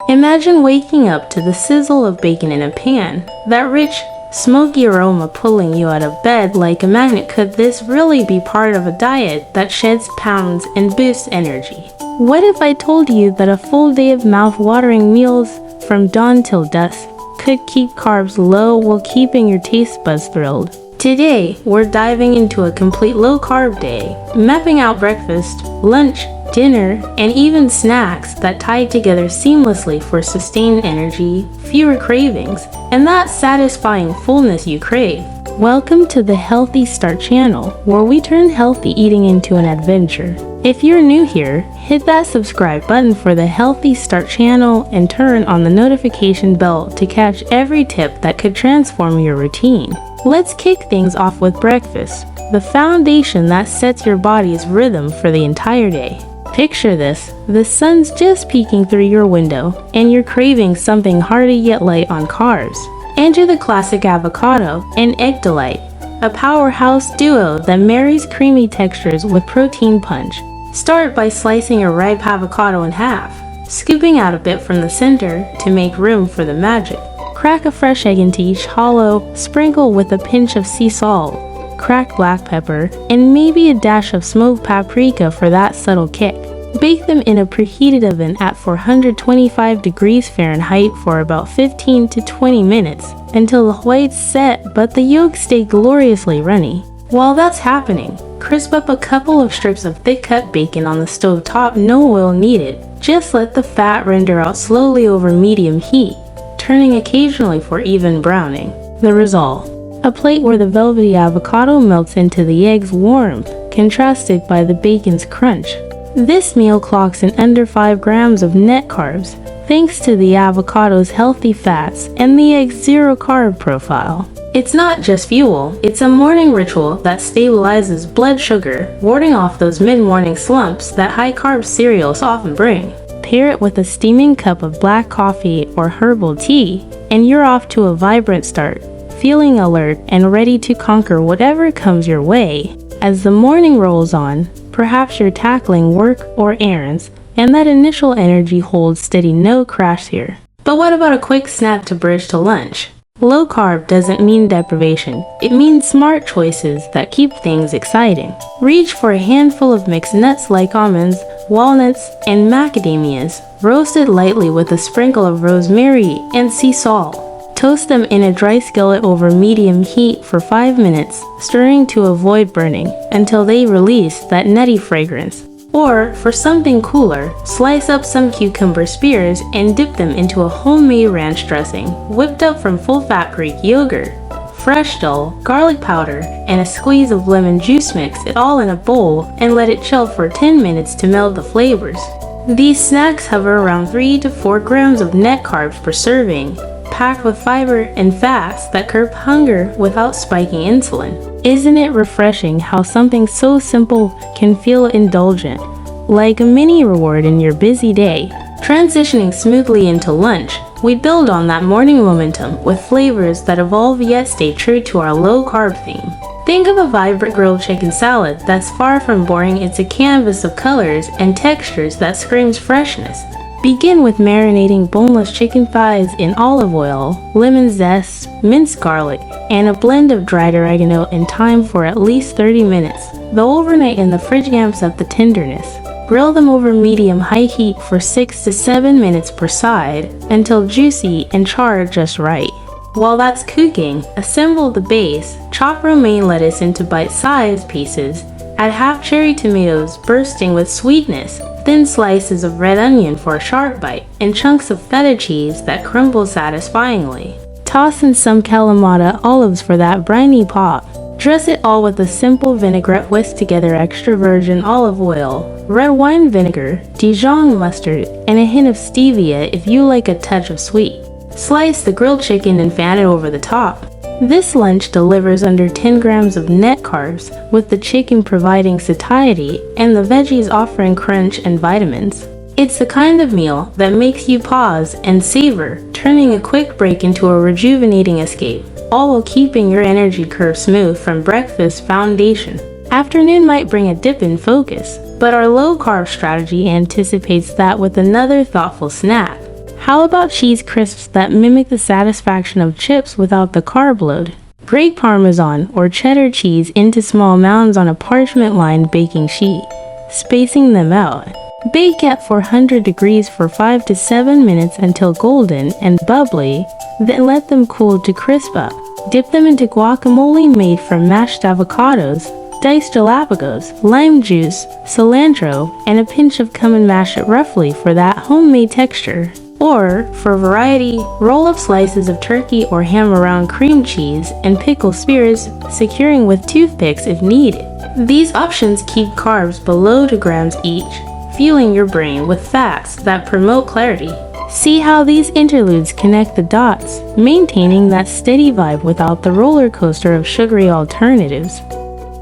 Imagine waking up to the sizzle of bacon in a pan, that rich, smoky aroma pulling you out of bed like a magnet. Could this really be part of a diet that sheds pounds and boosts energy? What if I told you that a full day of mouth-watering meals from dawn till dusk could keep carbs low while keeping your taste buds thrilled? Today, we're diving into a complete low-carb day, mapping out breakfast, lunch, dinner, and even snacks that tie together seamlessly for sustained energy, fewer cravings, and that satisfying fullness you crave. Welcome to the Healthy Start channel, where we turn healthy eating into an adventure. If you're new here, hit that subscribe button for the Healthy Start channel and turn on the notification bell to catch every tip that could transform your routine. Let's kick things off with breakfast, the foundation that sets your body's rhythm for the entire day. Picture this, the sun's just peeking through your window, and you're craving something hearty yet light on carbs. Enter the classic avocado and egg delight, a powerhouse duo that marries creamy textures with protein punch. Start by slicing a ripe avocado in half, scooping out a bit from the center to make room for the magic. Crack a fresh egg into each hollow, sprinkle with a pinch of sea salt, cracked black pepper, and maybe a dash of smoked paprika for that subtle kick. Bake them in a preheated oven at 425 degrees Fahrenheit for about 15 to 20 minutes until the whites set but the yolks stay gloriously runny. While that's happening, crisp up a couple of strips of thick-cut bacon on the stove top. No oil needed. Just let the fat render out slowly over medium heat, turning occasionally for even browning. The result: a plate where the velvety avocado melts into the egg's warmth, contrasted by the bacon's crunch. This meal clocks in under 5 grams of net carbs, thanks to the avocado's healthy fats and the egg's zero-carb profile. It's not just fuel, it's a morning ritual that stabilizes blood sugar, warding off those mid-morning slumps that high-carb cereals often bring. Pair it with a steaming cup of black coffee or herbal tea, and you're off to a vibrant start, feeling alert and ready to conquer whatever comes your way. As the morning rolls on, perhaps you're tackling work or errands, and that initial energy holds steady, no crash here. But what about a quick snack to bridge to lunch? Low carb doesn't mean deprivation, it means smart choices that keep things exciting. Reach for a handful of mixed nuts like almonds, walnuts, and macadamias, roasted lightly with a sprinkle of rosemary and sea salt. Toast them in a dry skillet over medium heat for 5 minutes, stirring to avoid burning, until they release that nutty fragrance. Or, for something cooler, slice up some cucumber spears and dip them into a homemade ranch dressing, whipped up from full-fat Greek yogurt. Fresh dill, garlic powder, and a squeeze of lemon juice. Mix it all in a bowl and let it chill for 10 minutes to meld the flavors. These snacks hover around 3 to 4 grams of net carbs per serving, packed with fiber and fats that curb hunger without spiking insulin. Isn't it refreshing how something so simple can feel indulgent, like a mini reward in your busy day? Transitioning smoothly into lunch, we build on that morning momentum with flavors that evolve yet stay true to our low-carb theme. Think of a vibrant grilled chicken salad that's far from boring. It's a canvas of colors and textures that screams freshness. Begin with marinating boneless chicken thighs in olive oil, lemon zest, minced garlic, and a blend of dried oregano and thyme for at least 30 minutes. The overnight in the fridge amps up the tenderness. Grill them over medium-high heat for 6 to 7 minutes per side until juicy and charred just right. While that's cooking, assemble the base. Chop romaine lettuce into bite-sized pieces. Add half cherry tomatoes bursting with sweetness, thin slices of red onion for a sharp bite, and chunks of feta cheese that crumble satisfyingly. Toss in some Kalamata olives for that briny pop. Dress it all with a simple vinaigrette. Whisk together extra virgin olive oil, red wine vinegar, Dijon mustard, and a hint of stevia if you like a touch of sweet. Slice the grilled chicken and fan it over the top. This lunch delivers under 10 grams of net carbs, with the chicken providing satiety and the veggies offering crunch and vitamins. It's the kind of meal that makes you pause and savor, turning a quick break into a rejuvenating escape, all while keeping your energy curve smooth from breakfast foundation. Afternoon might bring a dip in focus, but our low-carb strategy anticipates that with another thoughtful snack. How about cheese crisps that mimic the satisfaction of chips without the carb load? Break Parmesan or cheddar cheese into small mounds on a parchment-lined baking sheet, spacing them out. Bake at 400 degrees for 5 to 7 minutes until golden and bubbly, then let them cool to crisp up. Dip them into guacamole made from mashed avocados, diced jalapenos, lime juice, cilantro, and a pinch of cumin. Mash it roughly for that homemade texture. Or, for variety, roll up slices of turkey or ham around cream cheese and pickle spears, securing with toothpicks if needed. These options keep carbs below 2 grams each, fueling your brain with fats that promote clarity. See how these interludes connect the dots, maintaining that steady vibe without the roller coaster of sugary alternatives.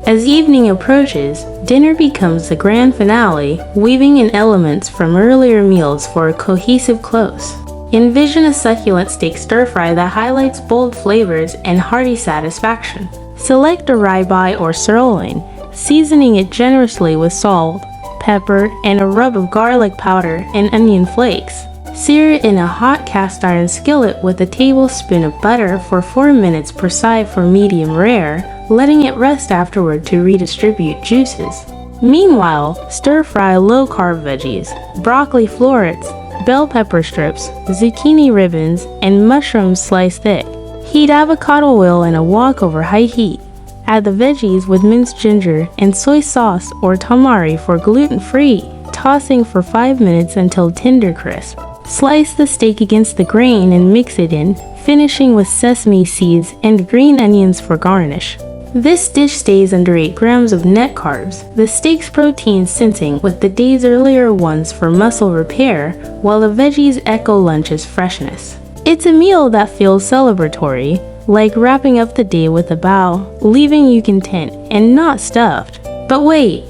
As evening approaches, dinner becomes the grand finale, weaving in elements from earlier meals for a cohesive close. Envision a succulent steak stir-fry that highlights bold flavors and hearty satisfaction. Select a ribeye or sirloin, seasoning it generously with salt, pepper, and a rub of garlic powder and onion flakes. Sear it in a hot cast iron skillet with a tablespoon of butter for 4 minutes per side for medium rare, letting it rest afterward to redistribute juices. Meanwhile, stir-fry low-carb veggies, broccoli florets, bell pepper strips, zucchini ribbons, and mushrooms sliced thick. Heat avocado oil in a wok over high heat. Add the veggies with minced ginger and soy sauce or tamari for gluten-free, tossing for 5 minutes until tender crisp. Slice the steak against the grain and mix it in, finishing with sesame seeds and green onions for garnish. This dish stays under 8 grams of net carbs, the steak's protein sensing with the day's earlier ones for muscle repair, while the veggies echo lunch's freshness. It's a meal that feels celebratory, like wrapping up the day with a bow, leaving you content and not stuffed. But wait,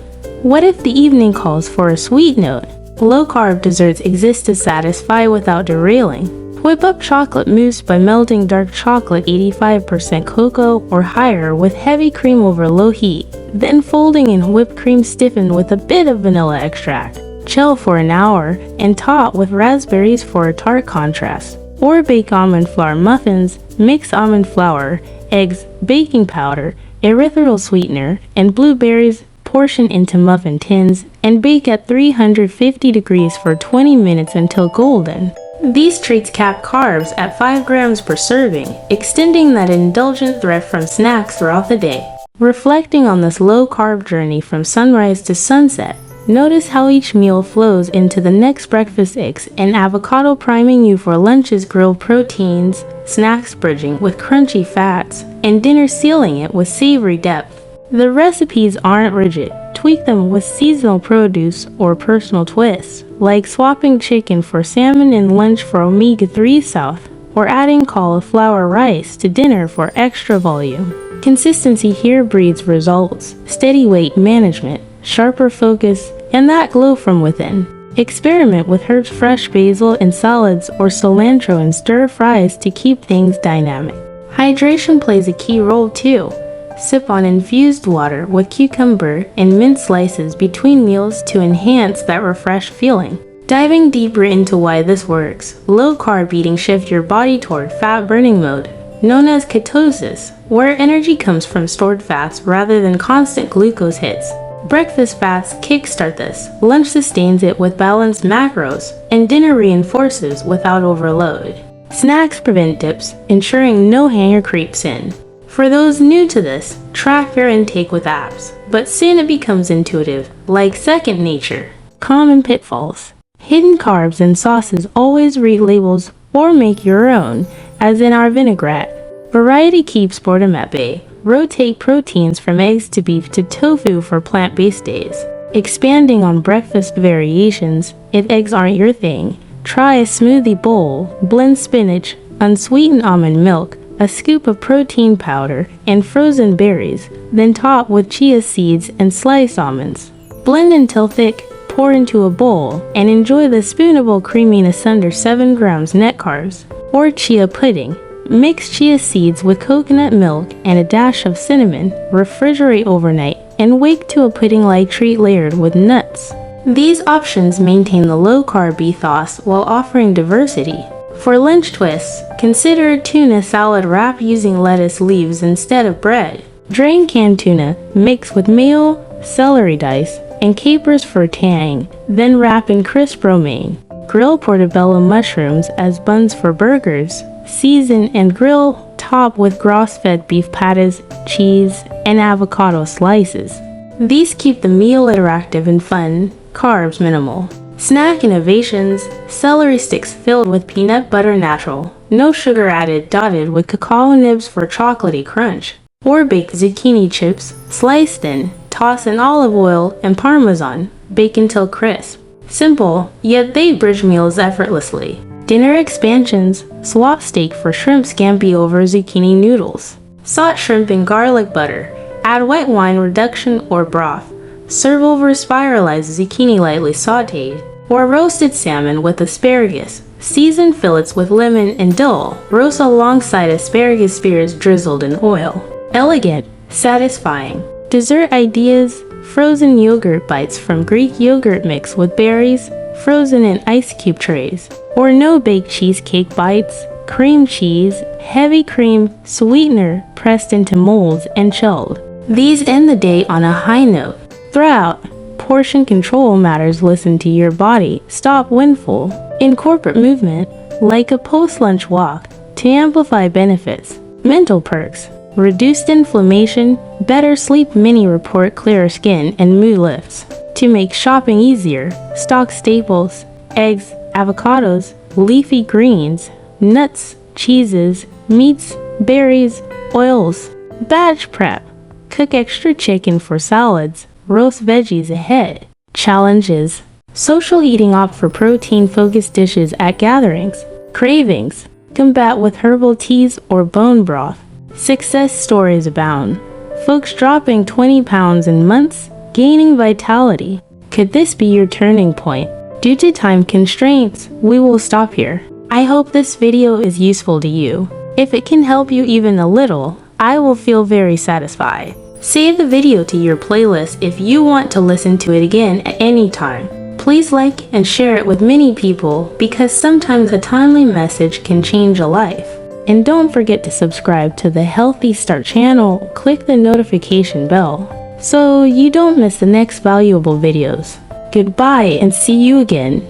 what if the evening calls for a sweet note? Low-carb desserts exist to satisfy without derailing. Whip up chocolate mousse by melting dark chocolate 85% cocoa or higher with heavy cream over low heat, then folding in whipped cream stiffened with a bit of vanilla extract. Chill for an hour and top with raspberries for a tart contrast. Or bake almond flour muffins, mix almond flour, eggs, baking powder, erythritol sweetener, and blueberries. Portion into muffin tins and bake at 350 degrees for 20 minutes until golden. These treats cap carbs at 5 grams per serving, extending that indulgent threat from snacks throughout the day. Reflecting on this low-carb journey from sunrise to sunset, notice how each meal flows into the next breakfast. Eggs and avocado priming you for lunch's grilled proteins, snacks bridging with crunchy fats, and dinner sealing it with savory depth. The recipes aren't rigid. Tweak them with seasonal produce or personal twists, like swapping chicken for salmon and lunch for omega-3 south, or adding cauliflower rice to dinner for extra volume. Consistency here breeds results, steady weight management, sharper focus, and that glow from within. Experiment with herbs, fresh basil in salads, or cilantro in stir-fries to keep things dynamic. Hydration plays a key role too. Sip on infused water with cucumber and mint slices between meals to enhance that refreshed feeling. Diving deeper into why this works, low-carb eating shifts your body toward fat-burning mode, known as ketosis, where energy comes from stored fats rather than constant glucose hits. Breakfast fasts kickstart this, lunch sustains it with balanced macros, and dinner reinforces without overload. Snacks prevent dips, ensuring no hanger creeps in. For those new to this, track your intake with apps, but soon it becomes intuitive, like second nature. Common pitfalls. Hidden carbs in sauces. Always read labels or make your own, as in our vinaigrette. Variety keeps boredom at bay. Rotate proteins from eggs to beef to tofu for plant-based days. Expanding on breakfast variations. If eggs aren't your thing, try a smoothie bowl. Blend spinach, unsweetened almond milk, a scoop of protein powder, and frozen berries, then top with chia seeds and sliced almonds. Blend until thick, pour into a bowl, and enjoy the spoonable creaminess under 7 grams net carbs. Or chia pudding. Mix chia seeds with coconut milk and a dash of cinnamon, refrigerate overnight, and wake to a pudding-like treat layered with nuts. These options maintain the low-carb ethos while offering diversity. For lunch twists, consider a tuna salad wrap using lettuce leaves instead of bread. Drain canned tuna, mix with mayo, celery dice, and capers for tang, then wrap in crisp romaine. Grill portobello mushrooms as buns for burgers. Season and grill, top with grass-fed beef patties, cheese, and avocado slices. These keep the meal interactive and fun, carbs minimal. Snack innovations, celery sticks filled with peanut butter natural, no sugar added, dotted with cacao nibs for chocolatey crunch. Or baked zucchini chips, sliced in, toss in olive oil and parmesan, bake until crisp. Simple, yet they bridge meals effortlessly. Dinner expansions, swap steak for shrimp scampi over zucchini noodles. Sauté shrimp in garlic butter, add white wine reduction or broth. Serve over spiralized zucchini lightly sautéed. Or roasted salmon with asparagus. Season fillets with lemon and dill. Roast alongside asparagus spears drizzled in oil. Elegant, satisfying. Dessert ideas, frozen yogurt bites from Greek yogurt mix with berries, frozen in ice cube trays. Or no-bake cheesecake bites, cream cheese, heavy cream, sweetener pressed into molds and chilled. These end the day on a high note. Throughout, portion control matters. Listen to your body. Stop when full. In corporate movement, like a post-lunch walk, to amplify benefits. Mental perks. Reduced inflammation, better sleep, mini report, clearer skin, and mood lifts. To make shopping easier, stock staples, eggs, avocados, leafy greens, nuts, cheeses, meats, berries, oils. Batch prep. Cook extra chicken for salads. Roast veggies ahead. Challenges. Social eating, opt for protein-focused dishes at gatherings. Cravings. Combat with herbal teas or bone broth. Success stories abound. Folks dropping 20 pounds in months, gaining vitality. Could this be your turning point? Due to time constraints, we will stop here. I hope this video is useful to you. If it can help you even a little, I will feel very satisfied. Save the video to your playlist if you want to listen to it again at any time. Please like and share it with many people because sometimes a timely message can change a life. And don't forget to subscribe to the Healthy Start channel. Click the notification bell so you don't miss the next valuable videos. Goodbye and see you again.